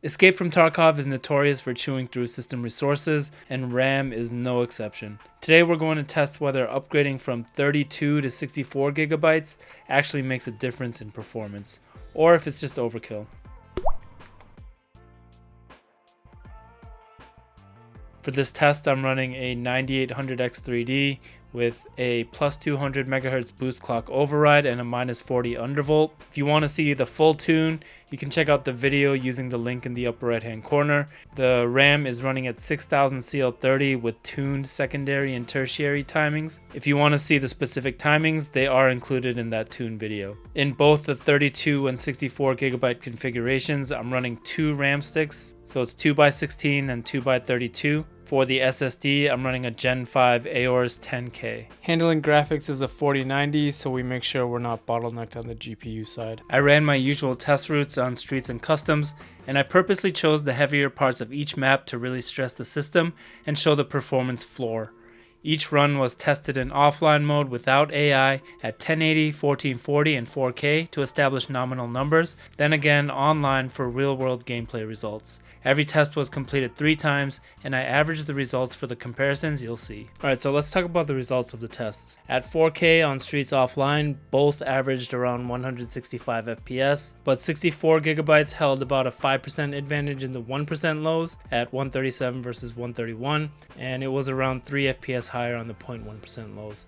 Escape from Tarkov is notorious for chewing through system resources, and RAM is no exception. Today we're going to test whether upgrading from 32 to 64 gigabytes actually makes a difference in performance, or if it's just overkill. For this test, I'm running a 9800X3D with a plus 200 MHz boost clock override and a minus 40 undervolt. If you want to see the full tune, you can check out the video using the link in the upper right hand corner. The RAM is running at 6000 CL30 with tuned secondary and tertiary timings. If you want to see the specific timings, they are included in that tune video. In both the 32 and 64 gigabyte configurations, I'm running 2 RAM sticks, so it's 2x16 and 2x32. For the SSD, I'm running a Gen 5 Aorus 10K. Handling graphics is a 4090, so we make sure we're not bottlenecked on the GPU side. I ran my usual test routes on Streets and Customs, and I purposely chose the heavier parts of each map to really stress the system and show the performance floor. Each run was tested in offline mode without AI at 1080, 1440, and 4K to establish nominal numbers, then again online for real-world gameplay results. Every test was completed 3 times, and I averaged the results for the comparisons you'll see. Alright, so let's talk about the results of the tests. At 4K on Streets Offline, both averaged around 165 FPS, but 64 gigabytes held about a 5% advantage in the 1% lows at 137 versus 131, and it was around 3 FPS higher on the 0.1% lows.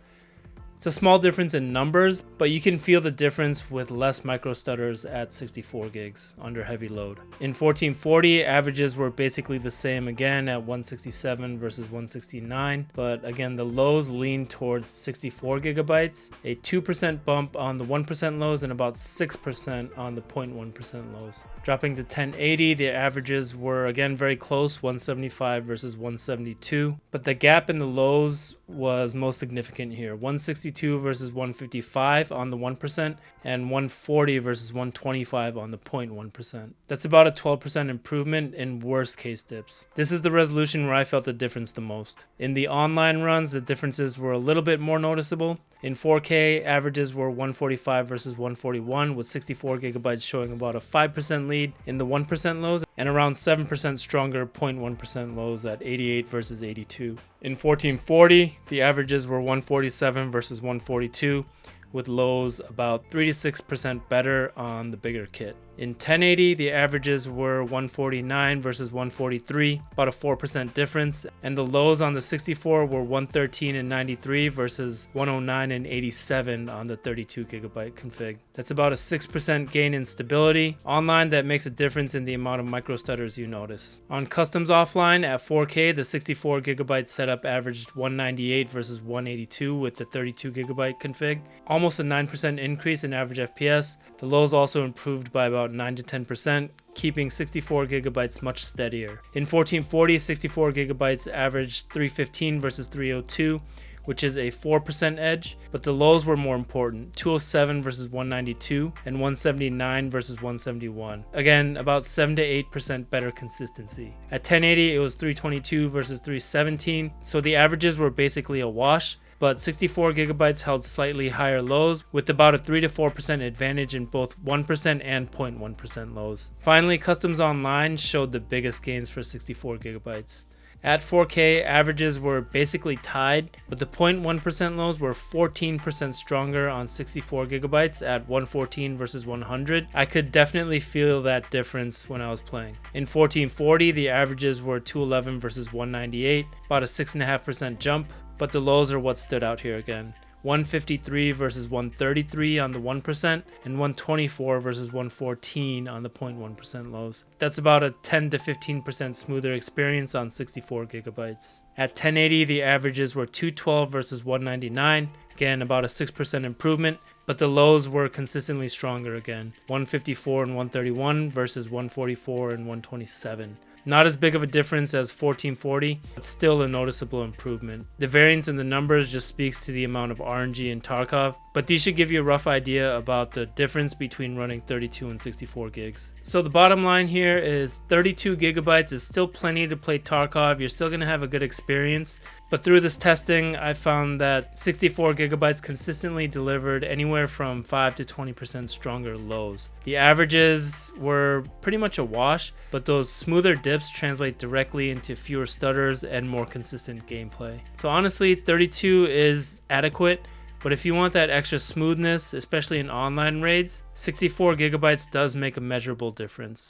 It's a small difference in numbers, but you can feel the difference with less micro stutters at 64 gigs under heavy load. In 1440, averages were basically the same again at 167 versus 169, but again the lows leaned towards 64 gigabytes, a 2% bump on the 1% lows and about 6% on the 0.1% lows. Dropping to 1080, the averages were again very close, 175 versus 172, but the gap in the lows was most significant here, 162 versus 155 on the 1% and 140 versus 125 on the 0.1%. That's about a 12% improvement in worst case dips. This is the resolution where I felt the difference the most. In the online runs, the differences were a little bit more noticeable. In 4K, averages were 145 versus 141 with 64 gigabytes showing about a 5% lead in the 1% lows and around 7% stronger 0.1% lows at 88 versus 82. In 1440, the averages were 147 versus 142 with lows about 3 to 6% better on the bigger kit. In 1080, the averages were 149 versus 143, about a 4% difference, and the lows on the 64 were 113 and 93 versus 109 and 87 on the 32 gigabyte config. That's about a 6% gain in stability. Online, that makes a difference in the amount of micro stutters you notice. On Customs Offline at 4K, the 64 gigabyte setup averaged 198 versus 182 with the 32 gigabyte config, almost a 9% increase in average FPS. The lows also improved by about 9 to 10%, keeping 64 gigabytes much steadier. In 1440, 64 gigabytes averaged 315 versus 302, which is a 4% edge, but the lows were more important, 207 versus 192 and 179 versus 171. Again, about 7 to 8% better consistency. At 1080, it was 322 versus 317, so the averages were basically a wash, but 64 gigabytes held slightly higher lows with about a 3 to 4% advantage in both 1% and 0.1% lows. Finally, Customs Online showed the biggest gains for 64 gigabytes. At 4K, averages were basically tied, but the 0.1% lows were 14% stronger on 64 gigabytes at 114 versus 100. I could definitely feel that difference when I was playing. In 1440, the averages were 211 versus 198, about a 6.5% jump, but the lows are what stood out here again. 153 versus 133 on the 1% and 124 versus 114 on the 0.1% lows. That's about a 10 to 15% smoother experience on 64 gigabytes. At 1080, the averages were 212 versus 199, again about a 6% improvement, but the lows were consistently stronger again, 154 and 131 versus 144 and 127. Not as big of a difference as 1440, but still a noticeable improvement. The variance in the numbers just speaks to the amount of RNG in Tarkov, but these should give you a rough idea about the difference between running 32 and 64 gigs. So the bottom line here is 32 gigabytes is still plenty to play Tarkov. You're still going to have a good experience, But through this testing, I found that 64 gigabytes consistently delivered anywhere from 5 to 20% stronger lows. The averages were pretty much a wash, but those smoother dips translate directly into fewer stutters and more consistent gameplay. So honestly, 32 is adequate, but if you want that extra smoothness, especially in online raids, 64 gigabytes does make a measurable difference.